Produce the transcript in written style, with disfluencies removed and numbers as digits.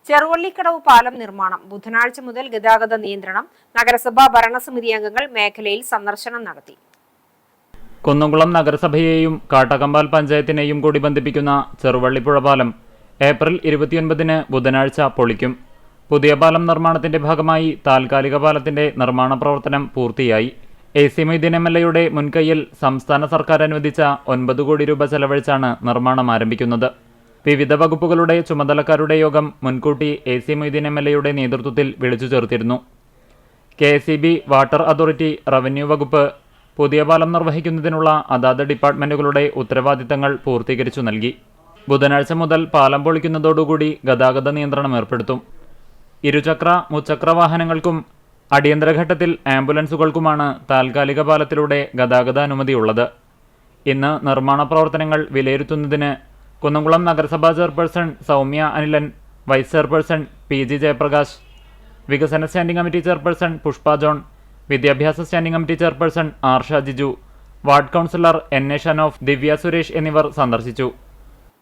ചെറുവള്ളിക്കടവ് പാലം നിർമ്മാണം ബുധനാഴ്ച മുതൽ ഗതാഗത നിയന്ത്രണം. നഗരസഭാ ഭരണസമിതി അംഗങ്ങൾ മേഖലയിൽ സന്ദർശനം നടത്തി. കുന്നംകുളം നഗരസഭയെയും കാട്ടകമ്പാൽ പഞ്ചായത്തിനെയും കൂടി ബന്ധിപ്പിക്കുന്ന ചെറുവള്ളിപ്പുഴ പാലം ഏപ്രിൽ 29-ന് ബുധനാഴ്ച പൊളിക്കും. പുതിയ പാലം നിർമ്മാണത്തിന്റെ ഭാഗമായി താൽക്കാലിക പാലത്തിന്റെ നിർമ്മാണ പ്രവർത്തനം പൂർത്തിയായി. AC മൊയ്തീൻ MLA മുൻകൈയിൽ സംസ്ഥാന സർക്കാർ അനുവദിച്ച 9 കോടി രൂപ ചെലവഴിച്ചാണ് നിർമ്മാണം ആരംഭിക്കുന്നത്. വിവിധ വകുപ്പുകളുടെ ചുമതലക്കാരുടെ യോഗം മുൻകൂട്ടി AC മൊയ്തീൻ MLA നേതൃത്വത്തിൽ വിളിച്ചു ചേർത്തിരുന്നു. KSEB, വാട്ടർ അതോറിറ്റി, റവന്യൂ വകുപ്പ് പുതിയ പാലം നിർവഹിക്കുന്നതിനുള്ള അതാത് ഡിപ്പാർട്ട്മെന്റുകളുടെ ഉത്തരവാദിത്തങ്ങൾ പൂർത്തീകരിച്ചു നൽകി. ബുധനാഴ്ച മുതൽ പാലം പൊളിക്കുന്നതോടുകൂടി ഗതാഗത നിയന്ത്രണം ഏർപ്പെടുത്തും. ഇരുചക്ര, മുച്ചക്ര വാഹനങ്ങൾക്കും അടിയന്തരഘട്ടത്തിൽ ആംബുലൻസുകൾക്കുമാണ് താൽക്കാലിക പാലത്തിലൂടെ ഗതാഗതാനുമതിയുള്ളത്. ഇന്ന് നിർമ്മാണ പ്രവർത്തനങ്ങൾ വിലയിരുത്തുന്നതിന് കുന്നംകുളം നഗരസഭാ chairperson Soumya Anilan, vice chairperson PG Jayaprakash, വികസന standing committee chairperson Pushpa John, വിദ്യാഭ്യാസ standing committee chairperson Arsha Jiju, ward councillor NA Shanof, Divya Suresh എന്നിവർ സന്ദർശിച്ചു.